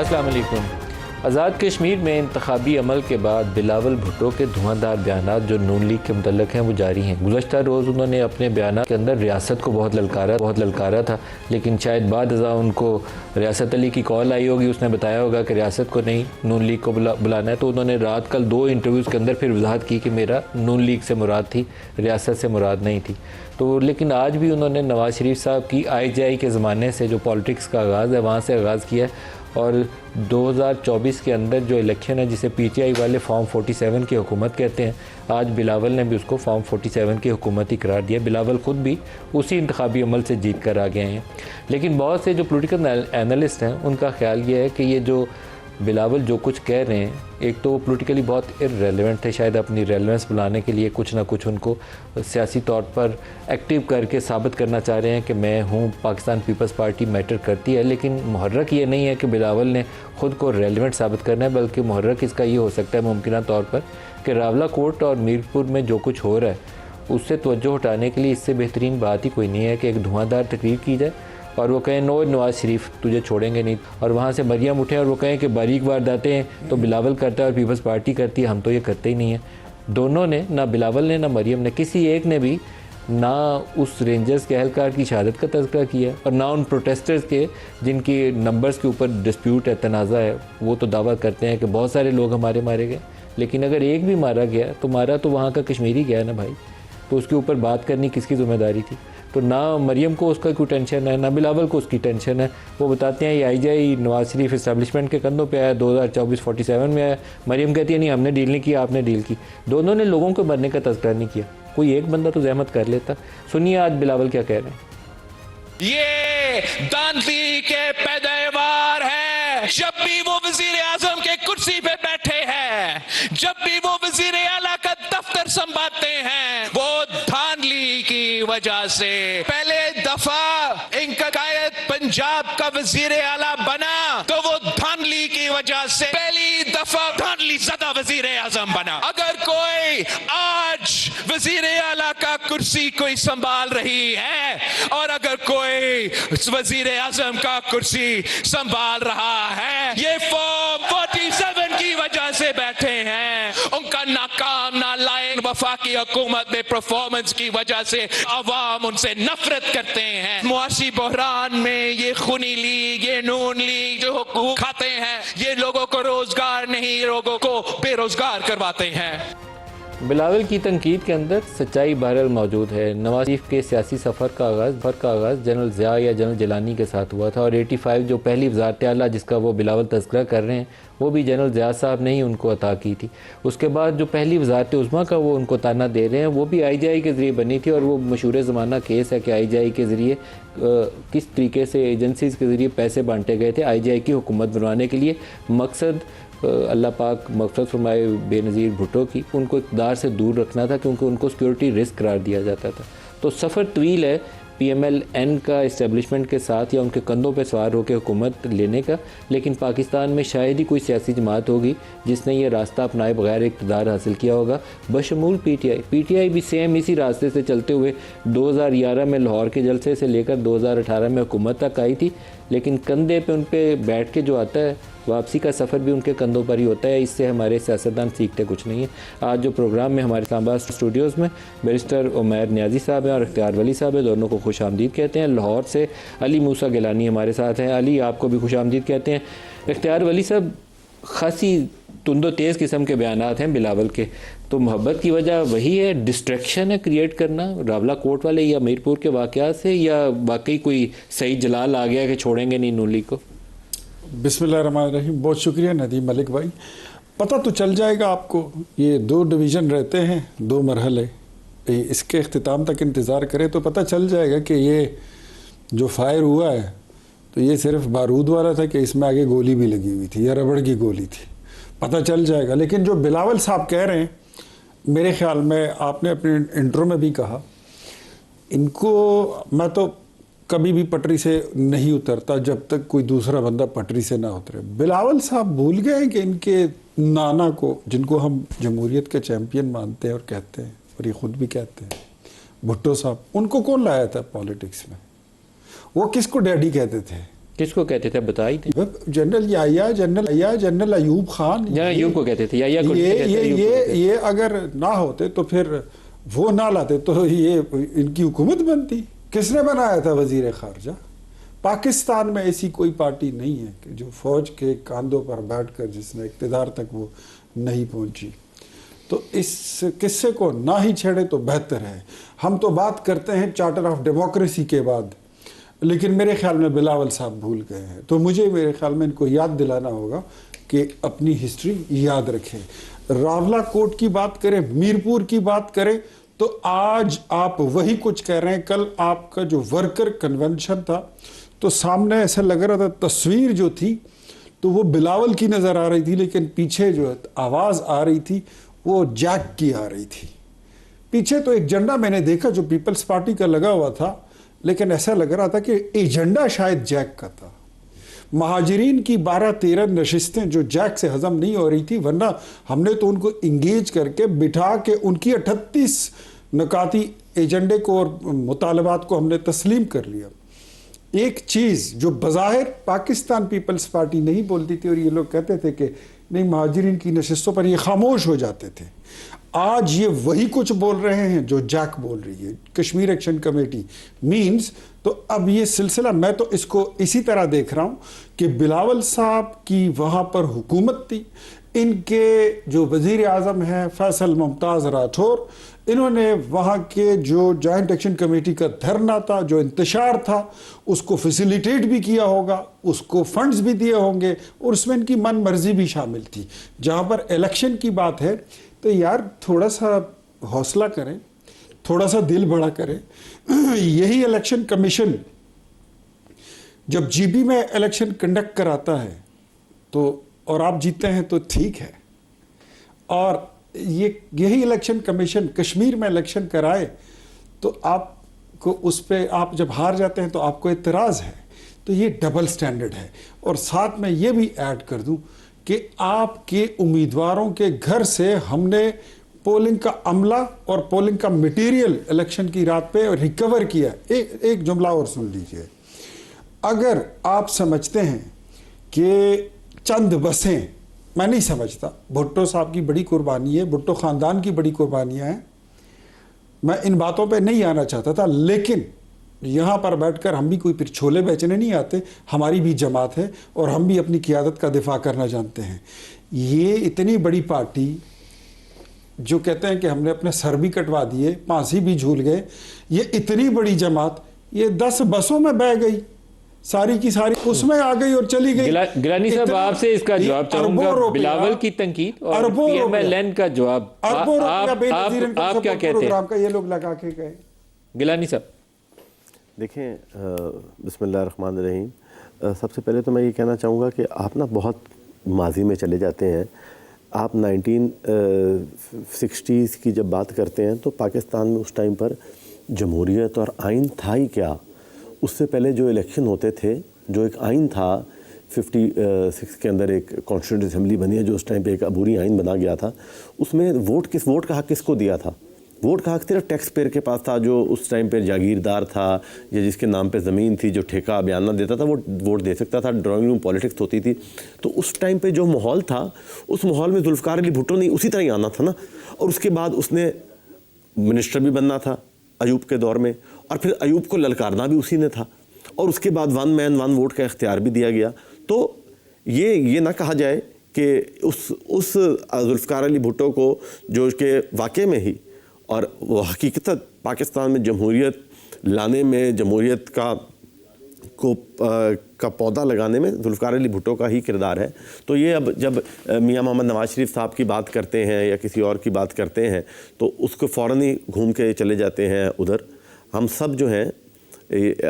अस्सलाम वालेकुम। आज़ाद कश्मीर में इंतखाबी अमल के बाद बिलावल भुट्टो के धुआंधार बयानात जो नून लीग के मुतल्लिक़ हैं वो जारी हैं। गुज़श्ता रोज़ उन्होंने अपने बयानात के अंदर रियासत को बहुत ललकारा था, लेकिन शायद बाद अज़ा उनको रियासत अली की कॉल आई होगी, उसने बताया होगा कि रियासत को नहीं नून लीग को बुलाना है। तो उन्होंने रात कल 2 इंटरव्यूज़ के अंदर फिर वजाहत की कि मेरा नून लीग से मुराद थी, रियासत से मुराद नहीं थी। तो लेकिन आज भी उन्होंने नवाज़ शरीफ साहब की IJI के ज़माने से जो पॉलिटिक्स का आगाज़ है वहाँ से आगाज़ किया है, और 2024 के अंदर जो इलेक्शन है जिसे PTI वाले फॉर्म 47 की हुकूमत कहते हैं, आज बिलावल ने भी उसको फॉर्म 47 की हुकूमत ही करार दिया। बिलावल ख़ुद भी उसी इंतखाबी अमल से जीत कर आ गए हैं। लेकिन बहुत से जो पॉलिटिकल एनालिस्ट हैं उनका ख्याल ये है कि ये जो बिलावल जो कुछ कह रहे हैं, एक तो वो पॉलिटिकली बहुत इर्रेलेवेंट थे, शायद अपनी रेलेवेंस बुलाने के लिए कुछ ना कुछ उनको सियासी तौर पर एक्टिव करके साबित करना चाह रहे हैं कि मैं हूँ, पाकिस्तान पीपल्स पार्टी मैटर करती है। लेकिन मुहर्रक ये नहीं है कि बिलावल ने ख़ुद को रेलेवेंट साबित करना है, बल्कि मुहर्रक इसका ये हो सकता है मुमकिन तौर पर कि रावला कोट और मीरपुर में जो कुछ हो रहा है उससे तवज्जो हटाने के लिए इससे बेहतरीन बात ही कोई नहीं है कि एक धुआंधार तकरीर की जाए और वो कहें नो नवाज़ शरीफ तुझे छोड़ेंगे नहीं, और वहाँ से मरियम उठे और वो कहें कि बारीक वारदातें हैं तो बिलावल करता है और पीपल्स पार्टी करती है, हम तो ये करते ही नहीं हैं। दोनों ने, ना बिलावल ने ना मरियम ने, किसी एक ने भी ना उस रेंजर्स के एहलकार की शहादत का तज़किरा किया और ना उन प्रोटेस्टर्स के जिनकी नंबर्स के ऊपर डिस्प्यूट है, तनाज़ा है। वो तो दावा करते हैं कि बहुत सारे लोग हमारे मारे गए, लेकिन अगर एक भी मारा गया तो मारा तो वहाँ का कश्मीरी गया ना भाई, तो उसके ऊपर बात करनी किसकी ज़िम्मेदारी थी? तो ना मरियम को उसका कोई टेंशन है, ना बिलावल को उसकी टेंशन है। वो बताते हैं ये IJI नवाज़ शरीफ इस्टेब्लिशमेंट के कंधों पे आया, 2024 47 में आया। मरियम कहती है नहीं हमने डील नहीं किया, आपने डील की। दोनों ने लोगों को मरने का तज़किरा नहीं किया, कोई एक बंदा तो जहमत कर लेता। सुनिए आज बिलावल क्या कह रहे हैं। ये दांती के पैदावार है, जब भी वो वजीर आजम के कुर्सी पे बैठे हैं, जब भी वो वजीर आला का दफ्तर संभालते हैं, वो धांधली की वजह से। पहले दफा इनका कायद पंजाब का वजीर आला बना तो वो धांधली की वजह से पहली दफा धांधली ज़दा वजीर आजम बना। अगर कोई आज वजीर आला का कुर्सी कोई संभाल रही है और अगर कोई वजीर आजम का कुर्सी संभाल रहा है, ये फॉर्म 47 की वजह से बैठे हैं। उनका नाकाम नालायक वफाकी हुकूमत में परफॉर्मेंस की वजह से अवाम उनसे नफरत करते हैं। मुआशी बहरान में ये खूनी लीग, ये नून लीग जो हुकूक खाते हैं, ये लोगों को रोजगार नहीं, लोगों को बेरोजगार करवाते हैं। बिलावल की तनकीद के अंदर सच्चाई बहरहाल मौजूद है। नवाज शरीफ के सियासी सफ़र का आगाज़ जनरल ज़िया या जनरल जिलानी के साथ हुआ था, और 85 जो पहली वज़ारत आला जिसका वो बिलावल तज़किरा कर रहे हैं वो भी जनरल ज़िया साहब ने ही उनको अता की थी। उसके बाद जो पहली वज़ारत उज़्मा का वो उनको ताना दे रहे हैं वो भी IJI के ज़रिए बनी थी, और वो मशहूर ज़माना केस है कि IJI के ज़रिए किस तरीके से एजेंसीज़ के ज़रिए पैसे बांटे गए थे IJI की हुकूमत बनवाने के लिए। मकसद अल्लाह पाक मग़फ़िरत फरमाए बेनज़ीर भुट्टो की, उनको इक़्तिदार से दूर रखना था क्योंकि उनको सिक्योरिटी रिस्क करार दिया जाता था। तो सफ़र तवील है PMLN का इस्टेब्लिशमेंट के साथ या उनके कंधों पर सवार होकर हुकूमत लेने का, लेकिन पाकिस्तान में शायद ही कोई सियासी जमात होगी जिसने ये रास्ता अपनाए बगैर इक़्तिदार हासिल किया होगा, बशमूल PTI भी सेम इसी रास्ते से चलते हुए 2011 में लाहौर के जलसे से लेकर 2018 में हुकूमत तक आई थी। लेकिन कंधे पे उन पे बैठ के जो आता है वापसी का सफ़र भी उनके कंधों पर ही होता है। इससे हमारे सियासतदान सीखते कुछ नहीं है। आज जो प्रोग्राम में हमारे इस्लामाबाद स्टूडियोज़ में बैरिस्टर उमैर नियाज़ी साहब हैं और इख्तियार वली साहब हैं, दोनों को खुश आमदीद कहते हैं। लाहौर से अली मूसा गिलानी हमारे साथ हैं। अली, आपको भी खुश आमदीद कहते हैं। इख्तियार वली साहब, खासी तुंदो तेज़ किस्म के बयानात हैं बिलावल के, तो मोहब्बत की वजह वही है, डिस्ट्रैक्शन है क्रिएट करना रावला कोट वाले या मीरपुर के वाक़यात से, या वाकई कोई सही जलाल आ गया कि छोड़ेंगे नहीं नून लीग को? बिस्मिल्लाहिर्रहमानिर्रहीम। बहुत शुक्रिया नदीम मलिक भाई। पता तो चल जाएगा आपको, ये 2 डिवीज़न रहते हैं, 2 मरहले, इसके अख्तिताम तक इंतज़ार करें तो पता चल जाएगा कि ये जो फायर हुआ है तो ये सिर्फ बारूद वाला था कि इसमें आगे गोली भी लगी हुई थी या रबड़ की गोली थी, पता चल जाएगा। लेकिन जो बिलावल साहब कह रहे हैं, मेरे ख्याल में आपने अपने इंट्रो में भी कहा, इनको मैं तो कभी भी पटरी से नहीं उतरता जब तक कोई दूसरा बंदा पटरी से ना उतरे। बिलावल साहब भूल गए हैं कि इनके नाना को, जिनको हम जमहूरियत के चैम्पियन मानते हैं और कहते हैं, और ये ख़ुद भी कहते हैं, भुट्टो साहब, उनको कौन लाया था पॉलिटिक्स में? वो किसको डैडी कहते थे? किसको कहते थे बताई थे? General Yahya, general Ayub Khan, general Ayub को कहते थे, याया को नहीं कहते, अयूब को कहते थे। ये अगर ना होते तो फिर वो ना लाते तो ये इनकी हुकूमत बनती। किसने बनाया था वजीर खारजा? पाकिस्तान में ऐसी कोई पार्टी नहीं है कि जो फौज के कंधों पर बैठकर जिसने इक़्तिदार तक वो नहीं पहुंची। तो इस किस्से को ना ही छेड़े तो बेहतर है। हम तो बात करते हैं चार्टर ऑफ डेमोक्रेसी के बाद, लेकिन मेरे ख्याल में बिलावल साहब भूल गए हैं। तो मुझे मेरे ख्याल में इनको याद दिलाना होगा कि अपनी हिस्ट्री याद रखें। रावला कोट की बात करें, मीरपुर की बात करें, तो आज आप वही कुछ कह रहे हैं। कल आपका जो वर्कर कन्वेंशन था तो सामने ऐसा लग रहा था, तस्वीर जो थी तो वो बिलावल की नज़र आ रही थी, लेकिन पीछे जो आवाज़ आ रही थी वो जैक की आ रही थी। पीछे तो एक झंडा मैंने देखा जो पीपल्स पार्टी का लगा हुआ था, लेकिन ऐसा लग रहा था कि एजेंडा शायद जैक का था। महाजरीन की 12-13 नशिस्तें जो जैक से हजम नहीं हो रही थी, वरना हमने तो उनको इंगेज करके बिठा के उनकी 38 नकाती एजेंडे को और मुतालबात को हमने तस्लीम कर लिया। एक चीज़ जो बज़ाहिर पाकिस्तान पीपल्स पार्टी नहीं बोलती थी और ये लोग कहते थे कि नहीं महाजरीन की नशिस्तों पर ये खामोश हो जाते थे, आज ये वही कुछ बोल रहे हैं जो जैक बोल रही है, कश्मीर एक्शन कमेटी मींस। तो अब ये सिलसिला मैं तो इसको इसी तरह देख रहा हूँ कि बिलावल साहब की वहाँ पर हुकूमत थी, इनके जो वज़ीर आज़म हैं फैसल मुमताज़ राठौर, इन्होंने वहाँ के जो जॉइंट एक्शन कमेटी का धरना था, जो इंतशार था, उसको फैसिलिटेट भी किया होगा, उसको फंड्स भी दिए होंगे और उसमें इनकी मन मर्जी भी शामिल थी। जहाँ पर इलेक्शन की बात है तो यार थोड़ा सा हौसला करें, थोड़ा सा दिल बड़ा करें। यही इलेक्शन कमीशन जब जीबी में इलेक्शन कंडक्ट कराता है तो और आप जीते हैं तो ठीक है, और यही इलेक्शन कमीशन कश्मीर में इलेक्शन कराए तो आपको उस पर, आप जब हार जाते हैं तो आपको एतराज़ है, तो ये डबल स्टैंडर्ड है। और साथ में ये भी ऐड कर दूं कि आपके उम्मीदवारों के घर से हमने पोलिंग का अमला और पोलिंग का मटेरियल इलेक्शन की रात पे रिकवर किया। एक जुमला और सुन लीजिए। अगर आप समझते हैं कि चंद बसें, मैं नहीं समझता, भुट्टो साहब की बड़ी कुर्बानी है, भुट्टो ख़ानदान की बड़ी कुर्बानियाँ हैं, मैं इन बातों पे नहीं आना चाहता था, लेकिन यहाँ पर बैठकर हम भी कोई फिर छोले बेचने नहीं आते, हमारी भी जमात है और हम भी अपनी क़ियादत का दिफा करना जानते हैं। ये इतनी बड़ी पार्टी जो कहते हैं कि हमने अपने सर भी कटवा दिए, फांसी भी झूल गए, ये इतनी बड़ी जमात ये 10 बसों में बह गई, सारी की सारी उसमें आ गई और चली गई। गिलानी साहब आपसे इसका जवाब चाहूंगा, बिलावल की तंकीद और पीएमएलएन का जवाब, आप क्या कहते हैं? ये लोग लगा के गए। गिलानी साहब देखें, बिस्मिल्लाहिर्रहमानिर्रहीम, सबसे पहले तो मैं ये कहना चाहूँगा कि आप ना बहुत माजी में चले जाते हैं। आप 1960s की जब बात करते हैं तो पाकिस्तान में उस टाइम पर जमहूरियत और आइन था ही क्या। उससे पहले जो इलेक्शन होते थे, जो एक आइन था 56 के अंदर एक कॉन्स्टिट्यूंट असेंबली बनी है जो उस टाइम पे एक अबूरी आइन बना गया था, उसमें वोट का हक किसको दिया था? वोट का हक सिर्फ टैक्स पेयर के पास था, जो उस टाइम पे जागीरदार था या जिसके नाम पे ज़मीन थी, जो ठेका बयाना देता था वो वोट दे सकता था। ड्राइंग रूम पॉलिटिक्स होती थी। तो उस टाइम पे जो माहौल था, उस माहौल में जुल्फ़िकार अली भुट्टो ने उसी तरह ही आना था ना। और उसके बाद उसने मिनिस्टर भी बनना था अयूब के दौर में, और फिर अयूब को ललकारना भी उसी ने था, और उसके बाद 1 मैन 1 वोट का इख्तियार भी दिया गया। तो ये ना कहा जाए कि उस जुल्फ़िकार अली भुट्टो को जो कि वाक़ई में ही और वो हकीकत पाकिस्तान में जमहूरियत लाने में, जमहूरियत का पौधा लगाने में जुल्फ़िकार अली भुट्टो का ही किरदार है। तो ये अब जब मियां मोहम्मद नवाज शरीफ साहब की बात करते हैं या किसी और की बात करते हैं तो उसको फ़ौरन ही घूम के चले जाते हैं उधर। हम सब जो हैं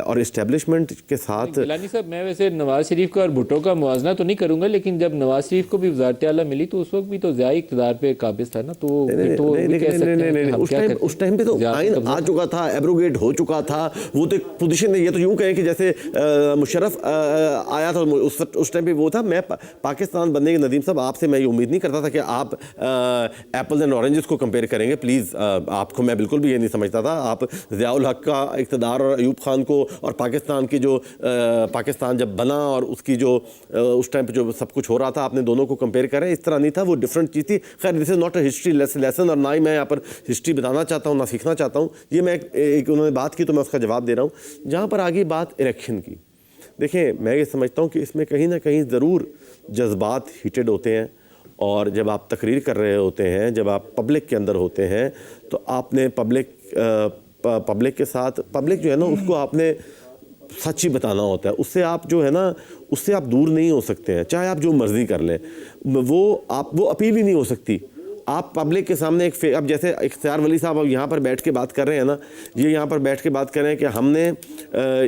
और इस्टेब्लिशमेंट के साथ। गिलानी साहब, मैं वैसे नवाज शरीफ का और भुट्टो का मुआवजा तो नहीं करूंगा, लेकिन जब नवाज शरीफ को भी वज़ारत आला मिली तो उस वक्त भी तो ज़्यादा इक़्तिदार पे काबिज था ना, तो उस टाइम पे तो आइन आ चुका था, एब्रोगेट हो चुका था। वो तो एक पोजीशन है, ये तो यूँ कहें कि जैसे मुशर्रफ आया था उस टाइम पे वो था। मैं पाकिस्तान बनने के नदीम साहब आपसे मैं ये उम्मीद नहीं करता था कि आप एप्पल्स एंड ऑरेंजेस को कंपेयर करेंगे। प्लीज़, आपको मैं बिल्कुल भी ये नहीं समझता था। आप ज़ियाउल हक का इक़्तिदार और अयूब खान को और पाकिस्तान की जो पाकिस्तान जब बना और उसकी जो उस टाइम पे जो सब कुछ हो रहा था, आपने दोनों को कंपेयर करें, इस तरह नहीं था, वो डिफरेंट चीज़ थी। खैर this is not a history lesson, और ना ही मैं यहाँ पर हिस्ट्री बताना चाहता हूँ, ना सीखना चाहता हूँ। ये मैं एक उन्होंने बात की तो मैं उसका जवाब दे रहा हूँ। जहाँ पर आगे बात इलेक्शन की, देखिए मैं ये समझता हूँ कि इसमें कहीं ना कहीं ज़रूर जज्बात हीटेड होते हैं, और जब आप तकरीर कर रहे होते हैं, जब आप पब्लिक के अंदर होते हैं, तो आपने पब्लिक के साथ, पब्लिक जो है ना उसको आपने सच ही बताना होता है। उससे आप जो है ना, उससे आप दूर नहीं हो सकते हैं, चाहे आप जो मर्ज़ी कर लें, वो अपील ही नहीं हो सकती। आप पब्लिक के सामने अब जैसे इख्तियार वली साहब अब यहाँ पर बैठ के बात कर रहे हैं ना, ये यहाँ पर बैठ के बात कर रहे हैं कि हमने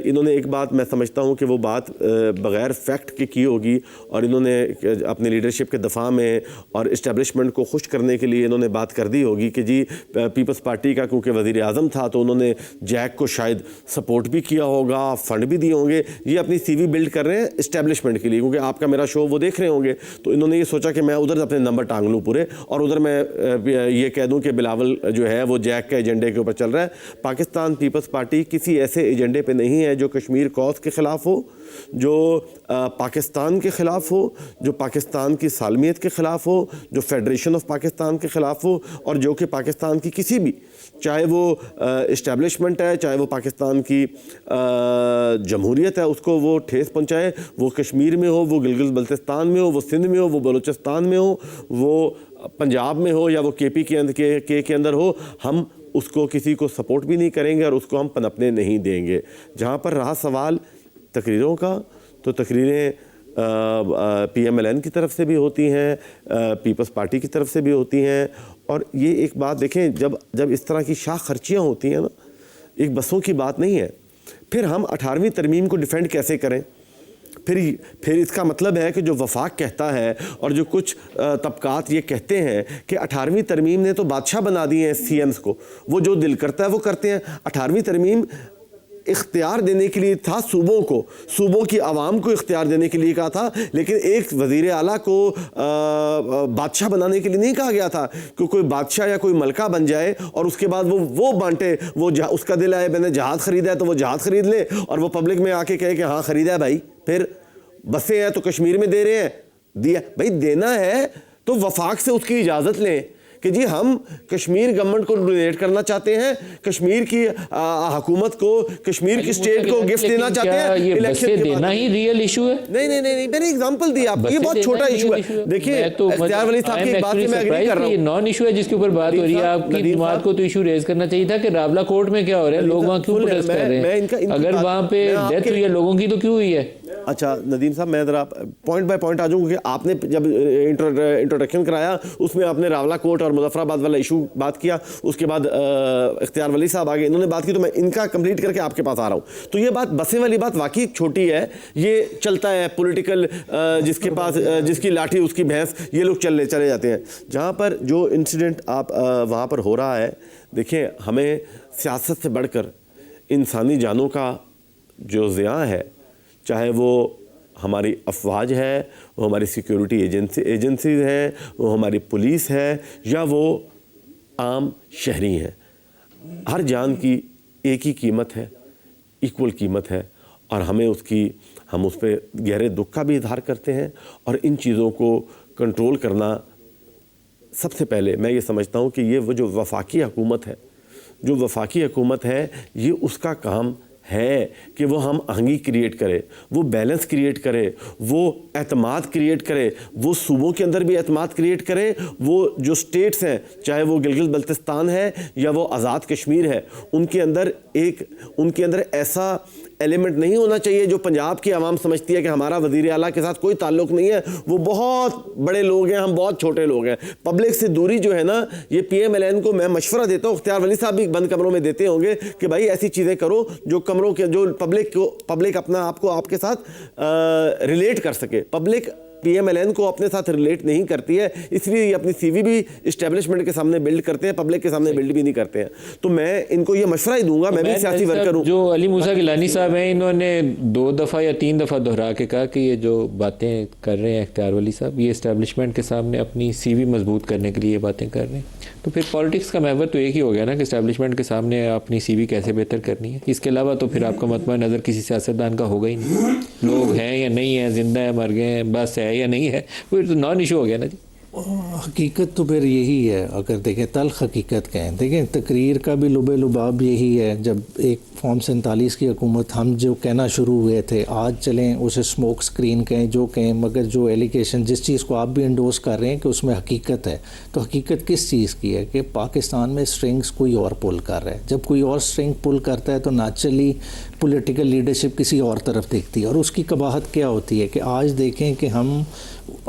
इन्होंने एक बात, मैं समझता हूँ कि वो बात बग़ैर फैक्ट के की होगी, और इन्होंने अपनी लीडरशिप के दफ़ा में और इस्टेब्लिशमेंट को खुश करने के लिए इन्होंने बात कर दी होगी कि जी पीपल्स पार्टी का क्योंकि वज़ीर आज़म था तो उन्होंने जैक को शायद सपोर्ट भी किया होगा, फंड भी दिए होंगे। ये अपनी CV बिल्ड कर रहे हैं इस्टेब्लिशमेंट के लिए, क्योंकि आपका मेरा शो वो देख रहे होंगे, तो इन्होंने ये सोचा कि मैं उधर अपने नंबर टांग लूँ पूरे, और उधर मैं ये कह दूं कि बिलावल जो है वो जैक के एजेंडे के ऊपर चल रहा है। पाकिस्तान पीपल्स पार्टी किसी ऐसे एजेंडे पे नहीं है जो कश्मीर कॉज के ख़िलाफ़ हो, जो पाकिस्तान के ख़िलाफ़ हो, जो पाकिस्तान की सालमियत के ख़िलाफ़ हो, जो फेडरेशन ऑफ पाकिस्तान के ख़िलाफ़ हो, और जो कि पाकिस्तान की किसी भी, चाहे वो इस्टेब्लिशमेंट है, चाहे वो पाकिस्तान की जमहूरियत है, उसको वो ठेस पहुँचाए। वो कश्मीर में हो, वो गिलगित बल्तिस्तान में हो, वो सिंध में हो, वो बलूचिस्तान में हो, वो पंजाब में हो, या वो KP के अंदर हो, हम उसको किसी को सपोर्ट भी नहीं करेंगे और उसको हम पनपने नहीं देंगे। जहाँ पर रहा सवाल तकरीरों का, तो तकरीरें PMLN की तरफ से भी होती हैं, पीपल्स पार्टी की तरफ से भी होती हैं। और ये एक बात देखें, जब इस तरह की शाख खर्चियाँ होती हैं ना, एक बसों की बात नहीं है, फिर हम 18वीं तरमीम को डिफेंड कैसे करें? फिर इसका मतलब है कि जो वफाक कहता है और जो कुछ तबकात ये कहते हैं कि 18वीं तरमीम ने तो बादशाह बना दिए हैं CMs को, वो जो दिल करता है वो करते हैं। 18वीं तरमीम इख्तियार देने के लिए था सूबों को, सूबों की आवाम को इख्तियार देने के लिए कहा था, लेकिन एक वज़ीर आला को बादशाह बनाने के लिए नहीं कहा गया था कि कोई बादशाह या कोई मलका बन जाए और उसके बाद वो बांटे। उसका दिल आए मैंने जहाज़ ख़रीदा है तो वो जहाज़ ख़रीद ले, और वो पब्लिक में आके कहे कि हाँ ख़रीदा है भाई। फिर बसें हैं तो कश्मीर में दे रहे हैं, दिया भाई, देना है तो वफाक से उसकी इजाज़त लें कि जी हम कश्मीर गवर्नमेंट को डोनेट करना चाहते हैं, कश्मीर की हुकूमत को, कश्मीर की स्टेट को गिफ्ट देना चाहते हैं। ये बसें देना ही रियल इशू है? नहीं, मैंने एग्जांपल दिया आपको, ये बहुत छोटा इशू है। देखिए इख्तियार वली साहब की बात से मैं एग्री कर रहा हूं, ये नॉन इशू है जिसके ऊपर बात हो रही है। आपकी जमात को तो इशू रेज करना चाहिए था कि रावला कोर्ट में क्या हो रहा है, लोग वहां क्यों प्रोटेस्ट कर रहे हैं? अगर वहां पे डेथ हुई है लोगों की तो क्यों हुई है? अच्छा नदीम साहब, मैं ज़रा पॉइंट बाय पॉइंट आ जाऊँ, क्योंकि आपने जब इंट्रोडक्शन कराया उसमें आपने रावला कोर्ट और मुजफ्फराबाद वाला इशू बात किया, उसके बाद इख्तियार वली साहब आगे इन्होंने बात की, तो मैं इनका कंप्लीट करके आपके पास आ रहा हूँ। तो ये बात बसें वाली बात वाकई छोटी है, ये चलता है पॉलिटिकल, जिसके पास जिसकी लाठी उसकी भैंस, ये लोग चले जाते हैं। जहाँ पर जो इंसिडेंट आप वहाँ पर हो रहा है, देखिए हमें सियासत से बढ़कर इंसानी जानों का जो ज़िया है, चाहे वो हमारी अफवाज है, वो हमारी सिक्योरिटी एजेंसीज हैं, वो हमारी पुलिस है, या वो आम शहरी हैं, हर जान की एक ही कीमत है, इक्वल कीमत है, और हम उस पर गहरे दुख का भी इजहार करते हैं। और इन चीज़ों को कंट्रोल करना सबसे पहले मैं ये समझता हूँ कि ये वो जो वफाकी हुकूमत है, ये उसका काम है कि वो हम आहंगी क्रिएट करे, वो बैलेंस क्रिएट करे, वो एतमाद क्रिएट करे, वो सूबों के अंदर भी एतमाद क्रिएट करे, वो जो स्टेट्स हैं, चाहे वो गिलगित बल्तिस्तान है या वो आज़ाद कश्मीर है, उनके अंदर ऐसा एलिमेंट नहीं होना चाहिए जो पंजाब की आवाम समझती है कि हमारा वज़ीर आला के साथ कोई ताल्लुक़ नहीं है, वो बहुत बड़े लोग हैं, हम बहुत छोटे लोग हैं। पब्लिक से दूरी जो है ना, ये PMLN को मैं मशवरा देता हूँ, इख्तियार वली साहब भी बंद कमरों में देते होंगे कि भाई ऐसी चीज़ें करो जो पब्लिक अपना आपको आपके साथ रिलेट कर सके। पब्लिक PMLN को अपने साथ रिलेट नहीं करती है, इसलिए ये अपनी CV भी इस्टेब्लिशमेंट के सामने बिल्ड करते हैं, पब्लिक के सामने बिल्ड भी नहीं करते हैं। तो मैं इनको ये मशवरा ही दूंगा, मैं भी सियासी वर्कर हूँ। जो अली मूसा गिलानी साहब हैं, इन्होंने 2 दफ़ा या 3 दफ़ा दोहरा के कहा कि ये जो बातें कर रहे हैं इख्तियार वली साहब, ये इस्टेब्लिशमेंट के सामने अपनी CV मजबूत करने के लिए ये बातें कर रहे हैं। तो फिर पॉलिटिक्स का महवर तो एक ही हो गया ना कि इस्टेब्लिशमेंट के सामने अपनी CV कैसे बेहतर करनी है। इसके अलावा तो फिर आपका मतबा नज़र किसी सियासतदान का होगा ही नहीं। लोग हैं या नहीं है, जिंदा है, मर गए हैं, बस है या नहीं है, फिर तो नॉन इशू हो गया ना जी। हकीकत तो फिर यही है, अगर देखें तल्ख हकीकत कहें, देखें तकरीर का भी लुबे लुबाब यही है। जब एक फॉर्म 47 की हुकूमत हम जो कहना शुरू हुए थे, आज चलें उसे स्मोक स्क्रीन कहें जो कहें, मगर जो एलिगेशन जिस चीज़ को आप भी इंडोर्स कर रहे हैं कि उसमें हकीकत है, तो हकीकत किस चीज़ की है कि पाकिस्तान में स्ट्रिंग्स कोई और पुल कर रहा है। जब कोई और स्ट्रिंग पुल करता है तो नेचुरली पॉलिटिकल लीडरशिप किसी और तरफ दिखती है। और उसकी कबाहत क्या होती है कि आज देखें कि हम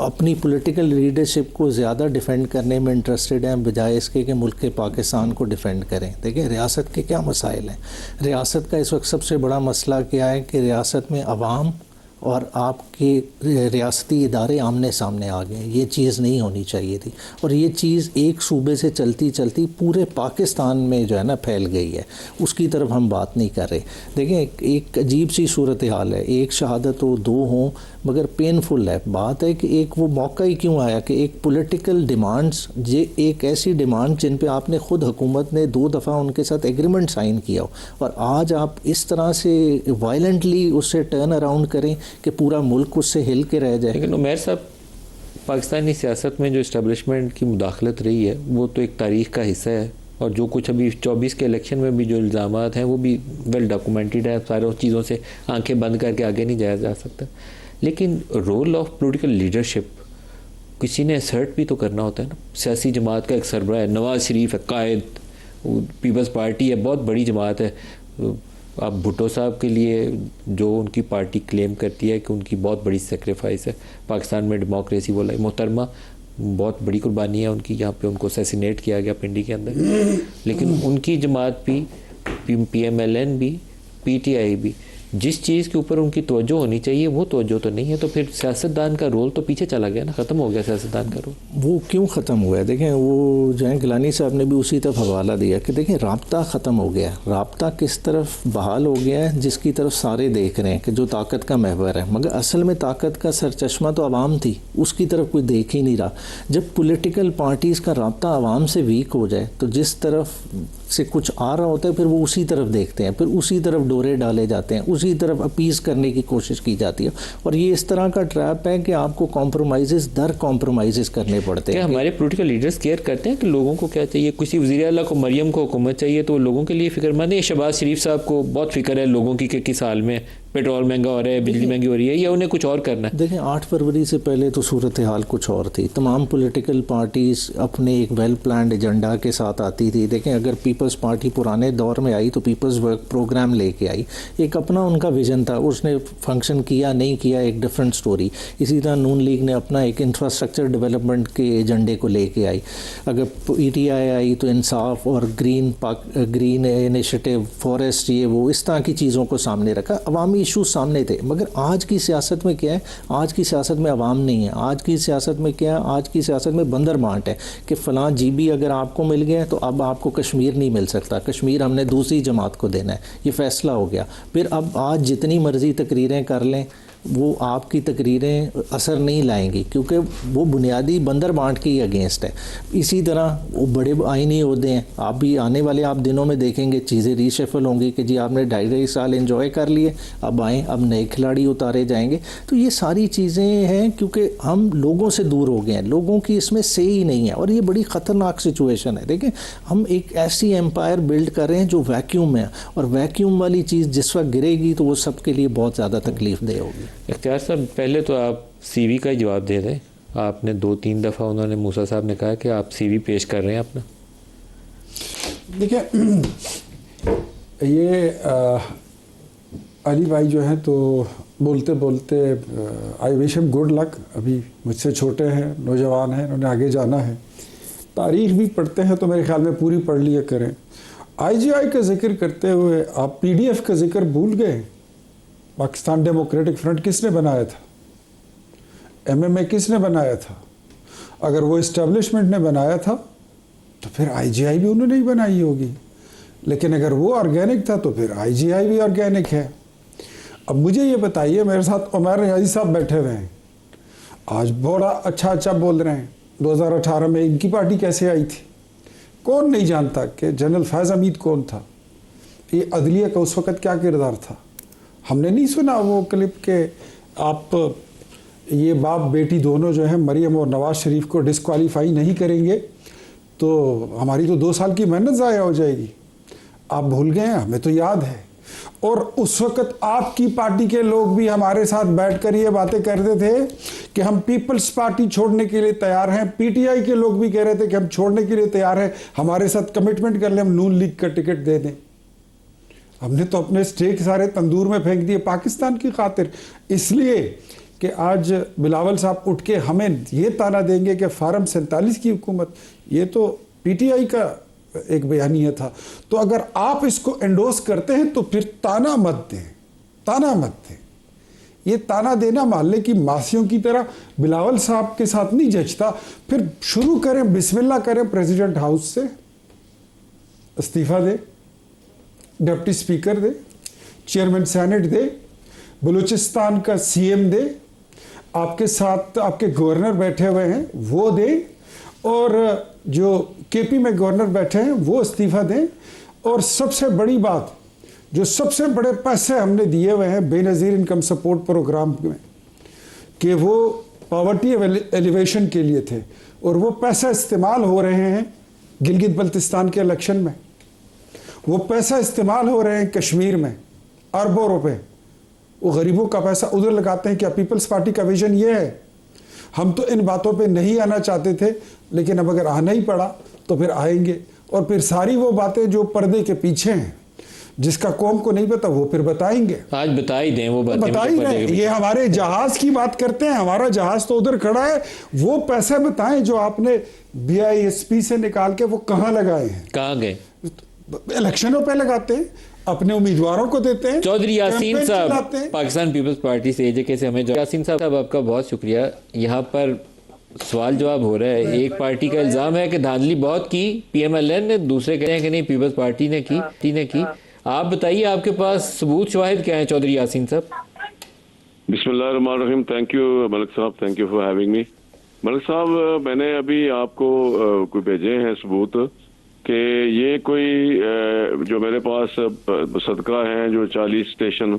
अपनी पॉलिटिकल लीडरशिप को ज़्यादा डिफेंड करने में इंटरेस्टेड हैं बजाय इसके कि मुल्क के पाकिस्तान को डिफेंड करें। देखिए रियासत के क्या मसाइल हैं। रियासत का इस वक्त सबसे बड़ा मसला क्या है कि रियासत में अवाम और आपके रियासती इदारे आमने सामने आ गए। ये चीज़ नहीं होनी चाहिए थी, और ये चीज़ एक सूबे से चलती चलती पूरे पाकिस्तान में जो है ना फैल गई है। उसकी तरफ हम बात नहीं कर रहे। देखें एक अजीब सी सूरत हाल है, एक शहादत हो, 2 हों, मगर पेनफुल है। बात है कि एक वो मौका ही क्यों आया कि एक पॉलिटिकल डिमांड्स, ये एक ऐसी डिमांड जिन पे आपने ख़ुद हुकूमत ने 2 दफ़ा उनके साथ एग्रीमेंट साइन किया हो, और आज आप इस तरह से वायलेंटली उससे टर्न अराउंड करें कि पूरा मुल्क उससे हिल के रह जाए। लेकिन उमैर साहब, पाकिस्तानी सियासत में जो इस्टेब्लिशमेंट की मुदाखलत रही है वो तो एक तारीख़ का हिस्सा है, और जो कुछ अभी 24 के इलेक्शन में भी जो इल्ज़ामात हैं वो भी वेल डॉक्यूमेंटेड है। सारी चीज़ों से आंखें बंद करके आगे नहीं जाया जा सकता। लेकिन रोल ऑफ पॉलिटिकल लीडरशिप किसी ने असर्ट भी तो करना होता है ना। सियासी जमात का एक सरबराह है, नवाज़ शरीफ है, कायद, पीपल्स पार्टी है, बहुत बड़ी जमात है। आप भुट्टो साहब के लिए जो उनकी पार्टी क्लेम करती है कि उनकी बहुत बड़ी सेक्रीफाइस है पाकिस्तान में डेमोक्रेसी, बोला मोहतरमा बहुत बड़ी कुर्बानी है उनकी, यहाँ पे उनको असैसिनेट किया गया पिंडी के अंदर। लेकिन उनकी जमात भी, PMLN भी, PTI भी, जिस चीज़ के ऊपर उनकी तवज्जो होनी चाहिए वो तवज्जो तो नहीं है। तो फिर सियासतदान का रोल तो पीछे चला गया ना, ख़त्म हो गया सियासतदान का रोल। वो क्यों ख़त्म हुआ है? देखें वो जो है गिलानी साहब ने भी उसी तरफ हवाला दिया कि देखें राब्ता ख़त्म हो गया। राब्ता किस तरफ बहाल हो गया है, जिसकी तरफ सारे देख रहे हैं कि जो ताकत का महवर है, मगर असल में ताकत का सरचश्मा तो आवाम थी, उसकी तरफ कोई देख ही नहीं रहा। जब पॉलिटिकल पार्टीज़ का राब्ता आवाम से वीक हो जाए तो जिस तरफ से कुछ आ रहा होता है फिर वो उसी तरफ देखते हैं, फिर उसी तरफ डोरे डाले जाते हैं, उसी तरफ अपीज़ करने की कोशिश की जाती है। और ये इस तरह का ट्रैप है कि आपको कॉम्प्रोमाइज़ दर कॉम्प्रोमाइज़ करने पड़ते हैं। क्या हमारे पॉलिटिकल लीडर्स केयर करते हैं कि लोगों को क्या चाहिए? किसी वज़ीर आला को, मरियम को हुकूमत चाहिए तो वो लोगों के लिए फ़िक्रमंद है। शहबाज शरीफ साहब को बहुत फ़िक्र है लोगों की कि किस हाल में पेट्रोल महंगा हो रहा है, बिजली महंगी हो रही है, या उन्हें कुछ और करना है? देखें 8 फरवरी से पहले तो सूरत हाल कुछ और थी। तमाम पॉलिटिकल पार्टीज़ अपने एक वेल प्लान्ड एजेंडा के साथ आती थी। देखें अगर पीपल्स पार्टी पुराने दौर में आई तो पीपल्स वर्क प्रोग्राम लेके आई, एक अपना उनका विजन था, उसने फंक्शन किया नहीं किया एक डिफरेंट स्टोरी। इसी तरह नून लीग ने अपना एक इंफ्रास्ट्रक्चर डेवलपमेंट के एजेंडे को लेके आई। अगर PTI आई तो इंसाफ और ग्रीन इनिशिएटिव, फॉरेस्ट, ये वो इस तरह की चीज़ों को सामने रखा। अवामी इशू सामने थे। मगर आज की सियासत में क्या है? आज की सियासत में अवाम नहीं है। आज की सियासत में क्या है? आज की सियासत में बंदर बांट है कि फ़लाँ GB अगर आपको मिल गया तो अब आपको कश्मीर नहीं मिल सकता, कश्मीर हमने दूसरी जमात को देना है, ये फ़ैसला हो गया। फिर अब आज जितनी मर्ज़ी तकरीरें कर लें वो आपकी तकरीरें असर नहीं लाएंगी, क्योंकि वो बुनियादी बंदर बांट के ही अगेंस्ट है। इसी तरह वो बड़े आइनी ओहदे हैं, आप भी आने वाले आप दिनों में देखेंगे चीज़ें रीशफल होंगी कि जी आपने 2.5 साल एंजॉय कर लिए, अब आएँ, अब नए खिलाड़ी उतारे जाएंगे। तो ये सारी चीज़ें हैं क्योंकि हम लोगों से दूर हो गए हैं, लोगों की इसमें से ही नहीं है, और ये बड़ी ख़तरनाक सिचुएशन है। देखें हम एक ऐसी एम्पायर बिल्ड कर रहे हैं जो वैक्यूम है, और वैक्यूम वाली चीज़ जिस वक्त गिरेगी तो वो सबके लिए बहुत ज़्यादा तकलीफ दे होगी। इख्तियार साहब, पहले तो आप CV का ही जवाब दे दें। आपने 2-3 दफ़ा, उन्होंने मूसा साहब ने कहा कि आप CV पेश कर रहे हैं अपना। देखिए ये अली भाई जो है तो बोलते बोलते I wish him good luck. अभी मुझसे छोटे हैं, नौजवान हैं, उन्होंने आगे जाना है। तारीख़ भी पढ़ते हैं तो मेरे ख्याल में पूरी पढ़ लिया करें। IGI का जिक्र करते हुए आप PDF का जिक्र भूल गए। पाकिस्तान डेमोक्रेटिक फ्रंट किसने बनाया था? MMA किसने बनाया था? अगर वो इस्टेब्लिशमेंट ने बनाया था तो फिर IGI भी उन्होंने ही बनाई होगी, लेकिन अगर वो ऑर्गेनिक था तो फिर IGI भी ऑर्गेनिक है। अब मुझे ये बताइए, मेरे साथ उमर रियाजी साहब बैठे हुए हैं, आज बड़ा अच्छा बोल रहे हैं 2018 में इनकी पार्टी कैसे आई थी। कौन नहीं जानता कि जनरल फैज़ हमीद कौन था, ये अदलिया का उस वक़्त क्या किरदार था। हमने नहीं सुना वो क्लिप के आप ये बाप बेटी दोनों जो है मरियम और नवाज शरीफ को डिस्क्वालीफाई नहीं करेंगे तो हमारी तो 2 साल की मेहनत ज़ाया हो जाएगी। आप भूल गए हैं, हमें तो याद है। और उस वक़्त आपकी पार्टी के लोग भी हमारे साथ बैठकर ये बातें करते थे कि हम पीपल्स पार्टी छोड़ने के लिए तैयार हैं। PTI के लोग भी कह रहे थे कि हम छोड़ने के लिए तैयार हैं, हमारे साथ कमिटमेंट कर ले, हम नून लीग का टिकट दे दें। हमने तो अपने स्टेक सारे तंदूर में फेंक दिए पाकिस्तान की खातिर, इसलिए कि आज बिलावल साहब उठ के हमें ये ताना देंगे कि फार्म 47 की हुकूमत, ये तो PTI का एक बयानिया था। तो अगर आप इसको एंडोर्स करते हैं तो फिर ताना मत दें, ताना मत दें। ये ताना देना मानले की मासियों की तरह बिलावल साहब के साथ नहीं जचता। फिर शुरू करें, बिस्मिल्लाह करें, प्रेसिडेंट हाउस से इस्तीफा दे, डिप्टी स्पीकर दे, चेयरमैन सेनेट दे, बलूचिस्तान का CM दे, आपके साथ आपके गवर्नर बैठे हुए हैं वो दे, और जो KP में गवर्नर बैठे हैं वो इस्तीफा दें। और सबसे बड़ी बात, जो सबसे बड़े पैसे हमने दिए हुए हैं बेनज़ीर इनकम सपोर्ट प्रोग्राम में, कि वो पॉवर्टी एलिवेशन के लिए थे, और वो पैसा इस्तेमाल हो रहे हैं गिलगित बल्तिस्तान के इलेक्शन में, वो पैसा इस्तेमाल हो रहे हैं कश्मीर में, अरबों रुपए वो गरीबों का पैसा उधर लगाते हैं। क्या पीपल्स पार्टी का विजन ये है? हम तो इन बातों पे नहीं आना चाहते थे, लेकिन अब अगर आना ही पड़ा तो फिर आएंगे। और फिर सारी वो बातें जो पर्दे के पीछे हैं, जिसका कौम को नहीं पता, वो फिर बताएंगे। आज बता ही दें वो बातें, बता ही दें। ये हमारे जहाज की बात करते हैं, हमारा जहाज तो उधर खड़ा है, वो पैसे बताएं जो आपने BISP से निकाल के वो कहाँ लगाए हैं, कहाँ गए? इलेक्शनों पे लगाते हैं, अपने उम्मीदवारों को देते हैं। चौधरी यासीन कैंपेन साहब, चलाते हैं। पाकिस्तान पीपल्स पार्टी से AJK से हमें यासीन साहब आपका बहुत शुक्रिया। यहाँ पर सवाल जवाब हो रहा है। एक पार्टी का इल्जाम है कि धांधली बहुत की PMLN ने, दूसरे कहते हैं कि नहीं पीपल्स पार्टी ने की। आप बताइए, आपके पास सबूत शवाहिद क्या है चौधरी यासीन साहब? बिस्मिल्लाहिर्रहमानिर्रहीम। थैंक यू मलिक साहब, thank you for having me. Malik साहब, मैंने अभी आपको कोई भेजे हैं सबूत कि ये कोई जो मेरे पास सदका हैं जो 40 स्टेशन।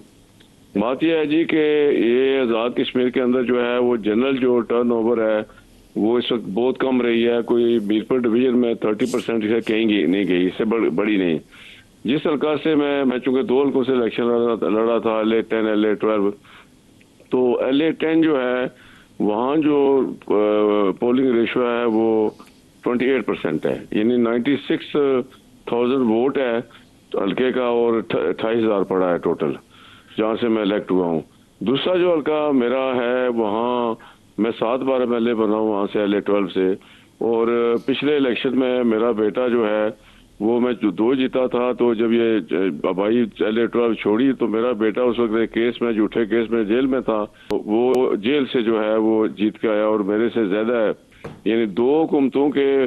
बात यह है जी कि ये आज़ाद कश्मीर के अंदर जो है वो जनरल जो टर्नओवर है वो इस वक्त बहुत कम रही है। कोई मीरपुर डिवीजन में 30% से कहीं नहीं गई, इससे बड़ी नहीं। जिस हल्का से मैं चूंकि 2 हल्कों से इलेक्शन लड़ा था, LA10 LA12, तो LA10 जो है वहाँ जो पोलिंग रेशो है वो 28% है, यानी 96,000 वोट है तो हल्के का, और 28,000 पड़ा है टोटल जहाँ से मैं इलेक्ट हुआ हूँ। दूसरा जो हल्का मेरा है वहाँ मैं 7 बार MLA बना हूँ वहाँ से LA12 से, और पिछले इलेक्शन में मेरा बेटा जो है वो मैं 2 जीता था। तो जब ये भाई LA12 छोड़ी तो मेरा बेटा उस वक्त एक केस में, झूठे केस में जेल में था, वो जेल से जो है वो जीत के आया और मेरे से ज्यादा है। यानी 2 हुकूमतों के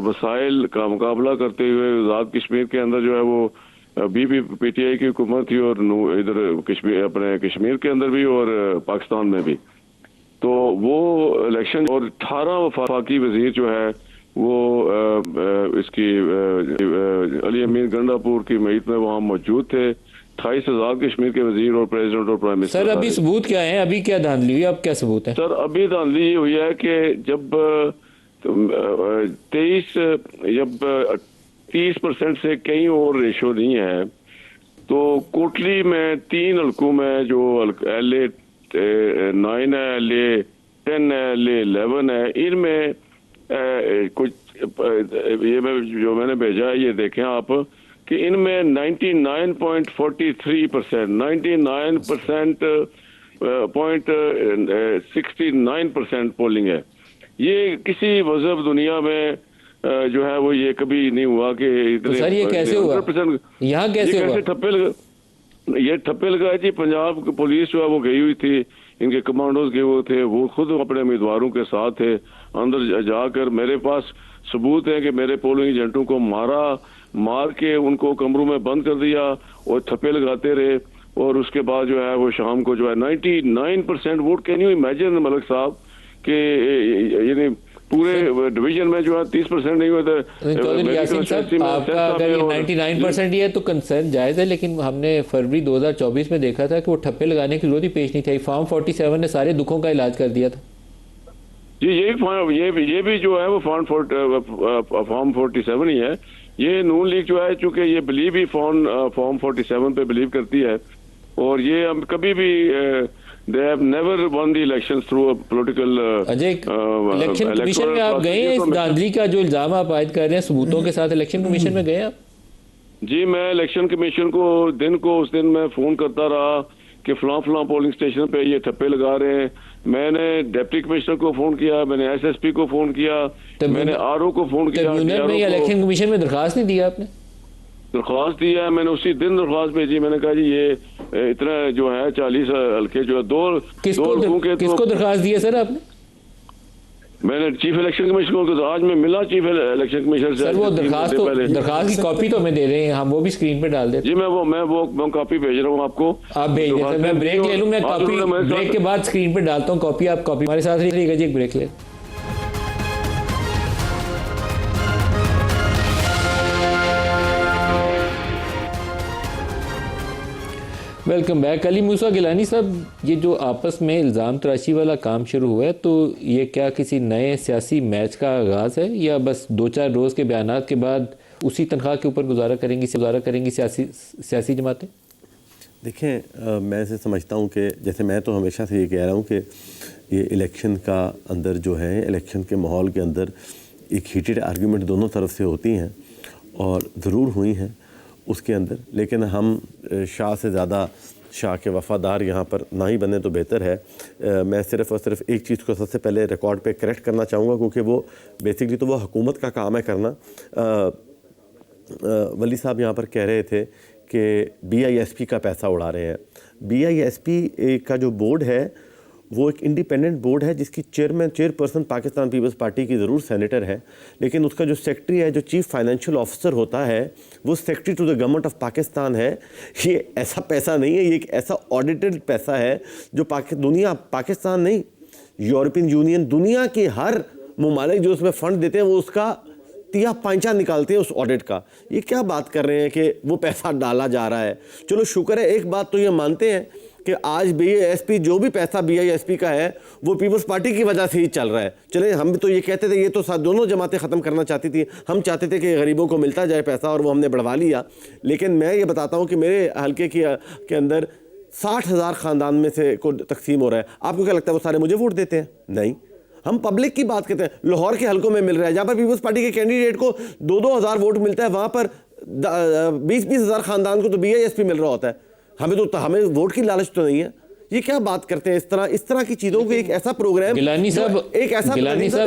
वसाइल का मुकाबला करते हुए आज़ाद कश्मीर के अंदर जो है वो अभी भी PTI की हुकूमत थी, और इधर कश्मीर, अपने कश्मीर के अंदर भी और पाकिस्तान में भी। तो वो इलेक्शन, और 18 वफाकी वजीर जो है वो इसकी अली अमीन गंडापुर की मईत में वहाँ मौजूद थे। 28 आज़ाद कश्मीर के वजीर और प्रेसिडेंट और प्राइम मिनिस्टर। सर अभी सबूत क्या है? अभी क्या धांधली हुई? अब क्या सबूत है? सर अभी धांधली ये हुई है कि जब 30% से कहीं और रेशो नहीं है, तो कोटली में 3 हल्कों में जो LA9 है, LA10 है, LA11 है, इनमें कुछ ये मैंने भेजा है, ये देखें आप कि इनमें 99.69% पोलिंग है। ये किसी मजहब दुनिया में जो है वो ये कभी नहीं हुआ कि तो सर ये कैसे हुआ? यहाँ कैसे हुआ? ये ठप्पे लगा जी। पंजाब पुलिस जो है वो गई हुई थी, इनके कमांडोज के वो थे, वो खुद अपने उम्मीदवारों के साथ थे। अंदर जाकर मेरे पास सबूत है कि मेरे पोलिंग एजेंटों को मार के उनको कमरों में बंद कर दिया और थप्पे लगाते रहे। और उसके बाद जो है वो शाम को जो है 99% vote, can you imagine Malik साहब के यानी पूरे डिवीजन में जो है 30% नहीं हुए थे। चौधरी यासीन साहब, आपका अगर ये 99% ही है तो कंसर्न जायज़ है, लेकिन हमने फरवरी 2024 में देखा था कि वो ठप्पे लगाने की जरूरत ही पेश नहीं थी। फॉर्म 47 ने सारे दुखों का इलाज कर दिया था। जी ये भी जो है वो फॉर्म 47 ही है। ये नून लीग जो है चूंकि ये बिलीव ही फॉर्म 47 पे बिलीव करती है, और ये हम कभी भी they have never won the elections through a political Ajay, election commission में आप गए हैं? इस धांधली का जो इल्जाम आप आयद कर रहे हैं सबूतों के साथ, इलेक्शन कमीशन में गए आप? जी मैं इलेक्शन कमीशन को उस दिन मैं फोन करता रहा कि फलां पोलिंग स्टेशन पे ये ठप्पे लगा रहे हैं। मैंने डिप्टी कमिश्नर को फोन किया, मैंने एसएसपी को फोन किया, मैंने आरओ को फोन किया। में इलेक्शन कमीशन में दरखास्त नहीं दिया आपने? दरख्वास्त दिया है मैंने, उसी दिन दरख्वास्त भेजी। मैंने कहा जी ये इतना जो है 40 हल्के जो है किसको दरख्वास्त दी है सर आपने? मैंने चीफ इलेक्शन कमिश्नर को, आज मैं मिला चीफ इलेक्शन कमिश्नर से। सर वो दरखास्त की कॉपी तो हमें दे रहे हैं, हम वो भी स्क्रीन पे डाल देते। जी मैं कॉपी भेज रहा हूँ आपको। आप भेज दें सर, मैं ब्रेक ले लूँ, मैं कॉपी ब्रेक के बाद स्क्रीन पे डालता हूँ कॉपी। आप कॉपी हमारे साथ रहिएगा जी, एक ब्रेक ले। Welcome back. अली मूसा गिलानी साहब, ये जो आपस में इल्ज़ाम तराशी वाला काम शुरू हुआ है, तो ये क्या किसी नए सियासी मैच का आगाज़ है, या बस 2-4 रोज़ के बयानात के बाद उसी तनख्वाह के ऊपर गुजारा करेंगी सियासी जमातें? देखें, मैं ऐसे समझता हूँ कि जैसे मैं तो हमेशा से ये कह रहा हूँ कि ये इलेक्शन का अंदर जो है, इलेक्शन के माहौल के अंदर एक हीटेड आर्गूमेंट दोनों तरफ से होती हैं और ज़रूर हुई हैं उसके अंदर, लेकिन हम शाह से ज़्यादा शाह के वफ़ादार यहाँ पर ना ही बने तो बेहतर है। मैं सिर्फ़ और सिर्फ एक चीज़ को सबसे पहले रिकॉर्ड पे करेक्ट करना चाहूँगा, क्योंकि वो बेसिकली तो वो हुकूमत का काम है करना। वली साहब यहाँ पर कह रहे थे कि BISP का पैसा उड़ा रहे हैं। BISP का जो बोर्ड है वो एक इंडिपेंडेंट बोर्ड है जिसकी चेयरपर्सन पाकिस्तान पीपल्स पार्टी की ज़रूर सेनेटर है, लेकिन उसका जो सेक्रेटरी है, जो चीफ फाइनेंशियल ऑफिसर होता है, वो secretary to the government of Pakistan है। ये ऐसा पैसा नहीं है, ये एक ऐसा ऑडिटेड पैसा है जो पाकिस्तान नहीं, यूरोपियन यूनियन, दुनिया के हर ममालिक जो उसमें फ़ंड देते हैं वो उसका तिया पांचा निकालते हैं उस ऑडिट का। ये क्या बात कर रहे हैं कि वो पैसा डाला जा रहा है। चलो शुक्र है, एक बात तो ये मानते हैं कि आज BISP जो भी पैसा BISP का है वो पीपल्स पार्टी की वजह से ही चल रहा है। चले, हम भी तो ये कहते थे, ये तो दोनों जमातें ख़त्म करना चाहती थी, हम चाहते थे कि गरीबों को मिलता जाए पैसा, और वो हमने बढ़वा लिया। लेकिन मैं ये बताता हूँ कि मेरे हल्के के अंदर 60,000 ख़ानदान में से को तकसीम हो रहा है। आपको क्या लगता है वो सारे मुझे वोट देते हैं? नहीं, हम पब्लिक की बात करते हैं। लाहौर के हलकों में मिल रहा है, जहाँ पर पीपल्स पार्टी के कैंडिडेट को 2-2 हज़ार वोट मिलता है, वहाँ पर 20-20 हज़ार ख़ानदान को तो BISP मिल रहा होता है। हमें वोट की लालच तो नहीं है। ये क्या बात करते हैं इस तरह की चीज़ों को। एक ऐसा प्रोग्राम, गिलानी साहब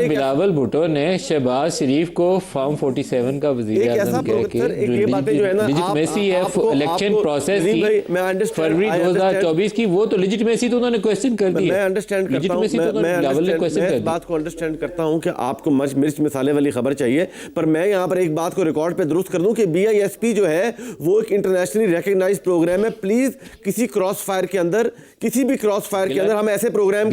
बिलावल भुट्टो ने शहबाज शरीफ को फॉर्म 47 का वज़ीर आज़म कह के इलेक्शन प्रोसेस की फरवरी 2024 की, वो तो लेजिटिमेसी तो उन्होंने क्वेश्चन कर दी। मैं अंडरस्टैंड करता हूं, मैं बात को अंडरस्टैंड करता हूं कि आपको मिर्च मसाले वाली खबर चाहिए, पर मैं यहाँ पर एक बात को रिकॉर्ड पे दुरुस्त कर दूं कि BISP जो है वो एक इंटरनेशनली रिकग्नाइज्ड प्रोग्राम है। प्लीज किसी क्रॉस फायर के अंदर, किसी भी क्रॉस फायर के अंदर हम ऐसे प्रोग्राम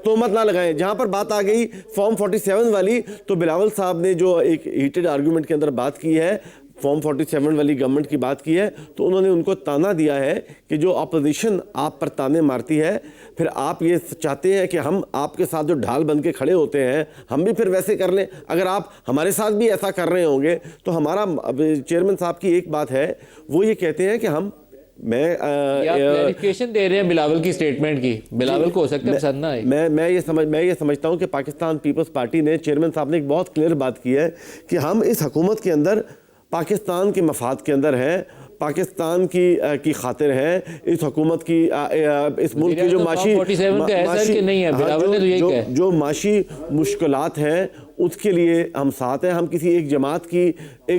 तोहमत ना लगाएं। जहां पर बात आ गई फॉर्म 47 वाली, तो बिलावल साहब ने जो एक हीटेड आर्गुमेंट के अंदर बात की है, फॉर्म 47 वाली गवर्नमेंट की बात की है, तो उन्होंने उनको ताना दिया है कि जो अपोजिशन आप पर ताने मारती है, फिर आप ये चाहते हैं कि हम आपके साथ जो ढाल बन के खड़े होते हैं हम भी फिर वैसे कर लें। अगर आप हमारे साथ भी ऐसा कर रहे होंगे तो हमारा चेयरमैन साहब की एक बात है, वो ये कहते हैं कि हम क्लैरिफिकेशन दे रहे हैं बिलावल की स्टेटमेंट की। बिलावल को हो सकता है पसंद ना आए। मैं ये समझता हूं कि पाकिस्तान पीपल्स पार्टी ने, चेयरमैन साहब ने एक बहुत क्लियर बात की है कि हम इस हुकूमत के अंदर पाकिस्तान के मफाद के अंदर हैं, पाकिस्तान की खातिर है, इस हुकूमत की इस मुल्क की जो माशी मुश्किलात हैं उसके लिए हम साथ हैं। हम किसी एक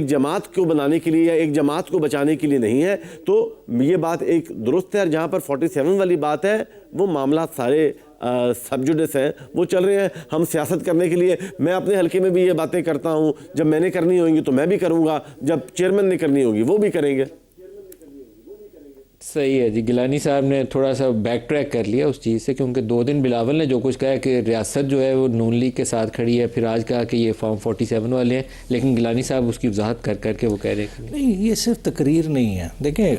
जमात को बनाने के लिए या एक जमात को बचाने के लिए नहीं है। तो ये बात एक दुरुस्त है। जहाँ पर 47 वाली बात है वो मामला सारे सब्जुडिस हैं, वो चल रहे हैं। हम सियासत करने के लिए, मैं अपने हल्के में भी ये बातें करता हूँ, जब मैंने करनी होंगी तो मैं भी करूँगा, जब चेयरमैन ने करनी होगी वो भी करेंगे। सही है जी। गिलानी साहब ने थोड़ा सा बैक ट्रैक कर लिया उस चीज़ से, क्योंकि 2 दिन बिलावल ने जो कुछ कहा कि रियासत जो है वो नून लीग के साथ खड़ी है, फिर आज कहा कि ये फॉर्म 47 वाले हैं, लेकिन गिलानी साहब उसकी वजाहत कर करके वो कह रहे हैं नहीं, ये सिर्फ तकरीर नहीं है। देखें,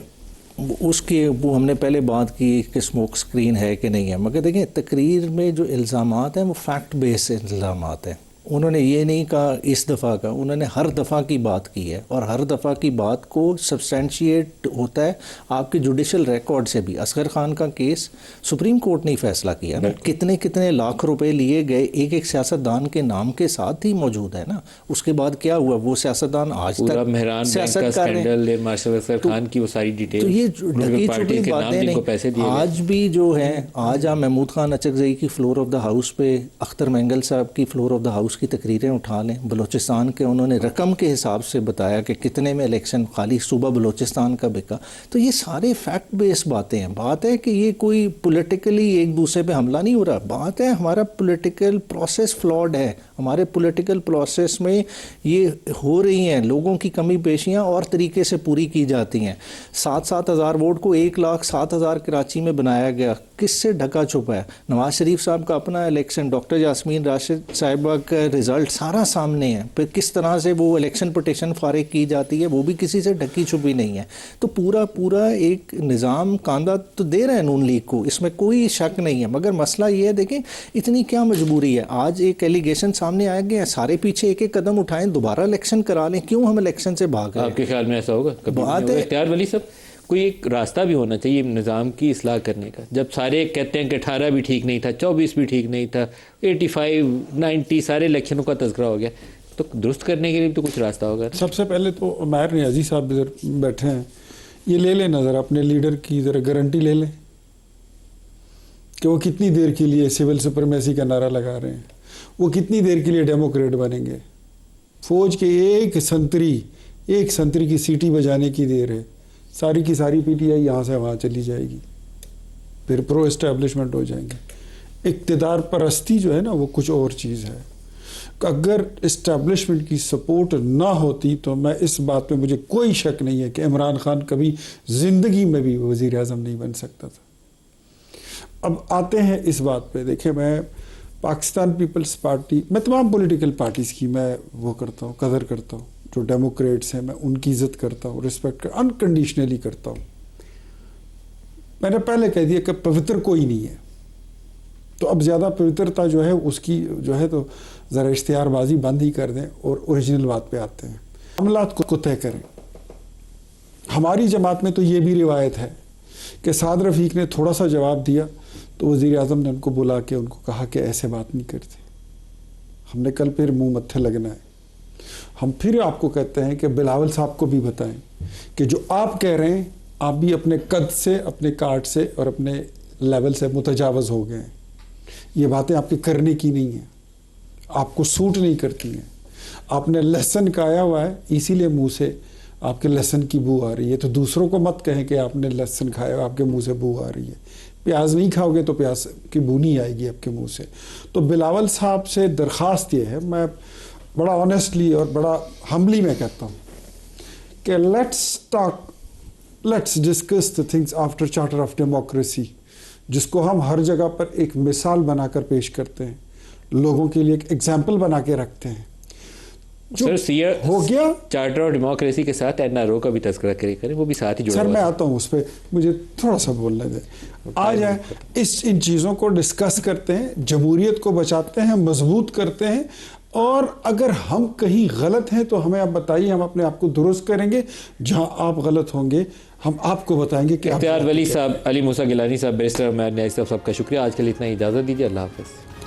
उसकी वो हमने पहले बात की कि स्मोक स्क्रीन है कि नहीं है, मगर देखें तकरीर में जो इल्ज़ामात हैं वो फैक्ट बेस्ड इल्ज़ामात हैं। उन्होंने ये नहीं कहा इस दफ़ा का, उन्होंने हर दफ़ा की बात की है, और हर दफ़ा की बात को सब्सटेंशिएट होता है आपके जुडिशल रिकॉर्ड से भी। असगर खान का केस सुप्रीम कोर्ट ने फैसला किया ना, कितने कितने लाख रुपए लिए गए एक एक सियासतदान के नाम के साथ ही मौजूद है ना। उसके बाद क्या हुआ, वो सियासतदान आज तक सियासत कर रहे हैं। मार्शल असगर खान की वो सारी डिटेल, तो ये ढकी छुपी बातें नहीं। आज भी जो है, आज आप महमूद खान अचकज़ई की फ्लोर ऑफ द हाउस पे, अख्तर मैंगल साहब की फ्लोर ऑफ द हाउस की तकरीरें उठा लें। बलूचिस्तान के उन्होंने रकम के हिसाब से बताया कि कितने में इलेक्शन खाली सूबा बलूचिस्तान का बिका। तो ये सारे फैक्ट बेस्ड बातें हैं। बात है कि ये कोई पॉलिटिकली एक दूसरे पे हमला नहीं हो रहा। बात है हमारा पॉलिटिकल प्रोसेस फ्लॉड है, हमारे पॉलिटिकल प्रोसेस में ये हो रही हैं, लोगों की कमी पेशियाँ और तरीके से पूरी की जाती हैं। 7-7 हज़ार वोट को 1,07,000 कराची में बनाया गया, किससे ढका छुपा है? नवाज शरीफ साहब का अपना इलेक्शन, डॉक्टर यास्मीन राशिद साहिबा का रिज़ल्ट सारा सामने है, फिर किस तरह से वो इलेक्शन पिटीशन फारिग की जाती है, वो भी किसी से ढकी छुपी नहीं है। तो पूरा एक निज़ाम कांदा तो दे रहे हैं नून लीग को, इसमें कोई शक नहीं है, मगर मसला ये है, देखें इतनी क्या मजबूरी है। आज एक एलिगेशन सामने आ गया, सारे पीछे एक एक कदम उठाएं, दोबारा इलेक्शन करा लें, क्यों हम इलेक्शन से भाग रहे हैं? आपके ख्याल में ऐसा होगा? बात है इख्तियार वली साहब, कोई एक रास्ता भी होना चाहिए निज़ाम की इस्लाह करने का। जब सारे कहते हैं कि 18 भी ठीक नहीं था, 24 भी ठीक नहीं था, 85, 90 सारे इलेक्शनों का तज़किरा हो गया, तो दुरुस्त करने के लिए तो कुछ रास्ता होगा। सबसे पहले तो उमैर नियाज़ी साहब इधर बैठे हैं, ये ले लें नज़र अपने लीडर की, ज़रा गारंटी ले लें कि वो कितनी देर के लिए सिविल सुपरमेसी का नारा लगा रहे हैं, वो कितनी देर के लिए डेमोक्रेट बनेंगे। फौज के एक संतरी की सीटी बजाने की देर है, सारी की सारी पीटीआई यहाँ से वहाँ चली जाएगी, फिर प्रो एस्टेब्लिशमेंट हो जाएंगे। इक़्तिदार परस्ती जो है ना, वो कुछ और चीज़ है। अगर इस्टेब्लिशमेंट की सपोर्ट ना होती तो मैं इस बात में मुझे कोई शक नहीं है कि इमरान खान कभी ज़िंदगी में भी वज़ीर आज़म नहीं बन सकता था। अब आते हैं इस बात पे, देखिए मैं पाकिस्तान पीपल्स पार्टी, मैं तमाम पॉलिटिकल पार्टीज़ की मैं वो करता हूँ, कदर करता हूँ। जो डेमोक्रेट्स हैं मैं उनकी इज़्ज़त करता हूँ, रिस्पेक्ट अनकंडीशनली करता हूँ। मैंने पहले कह दिया कि पवित्र कोई नहीं है, तो अब ज़्यादा पवित्रता जो है उसकी जो है तो ज़रा इश्तिहारबाजी बंद ही कर दें और ओरिजिनल बात पे आते हैं, मामलात को तय करें। हमारी जमात में तो ये भी रिवायत है कि साद रफ़ीक ने थोड़ा सा जवाब दिया तो वज़ीर आज़म ने उनको बुला के उनको कहा कि ऐसे बात नहीं करते, हमने कल फिर मुँह मत्थे लगना है। हम फिर आपको कहते हैं कि बिलावल साहब को भी बताएं कि जो आप कह रहे हैं, आप भी अपने कद से, अपने काट से और अपने लेवल से मुतजावज़ हो गए हैं। ये बातें आपके करने की नहीं है, आपको सूट नहीं करती हैं। आपने लहसुन खाया हुआ है, इसीलिए मुंह से आपके लहसुन की बू आ रही है। तो दूसरों को मत कहें कि आपने लहसुन खाया हुआ, आपके मुंह से बू आ रही है। प्याज नहीं खाओगे तो प्याज की बू नहीं आएगी आपके मुंह से। तो बिलावल साहब से दरख्वास्त ये है, मैं बड़ा ऑनेस्टली और बड़ा हम्बली में कहता हूँ कि let's discuss the things after charter of democracy, जिसको हम हर जगह पर एक मिसाल बनाकर पेश करते हैं, लोगों के लिए एक एग्जाम्पल बना के रखते हैं। सर हो गया चार्टर ऑफ डेमोक्रेसी के साथ एनआरओ का भी तस्करा करें, वो भी साथ ही जुड़ा। सर मैं आता हूँ उस पर, मुझे थोड़ा सा बोलने दें। आ जाए इन चीज़ों को डिस्कस करते हैं, जमहूरियत को बचाते हैं, मजबूत करते हैं, और अगर हम कहीं गलत हैं तो हमें आप बताइए, हम अपने आप को दुरुस्त करेंगे। जहाँ आप गलत होंगे हम आपको बताएंगे कि इख्तियार वली साहब, अली मूसा गिलानी साहब, बैरिस्टर उमैर नियाज़ी साहब, सबका शुक्रिया। आज के लिए इतना इजाज़त दीजिए। अल्लाह हाफ़िज़।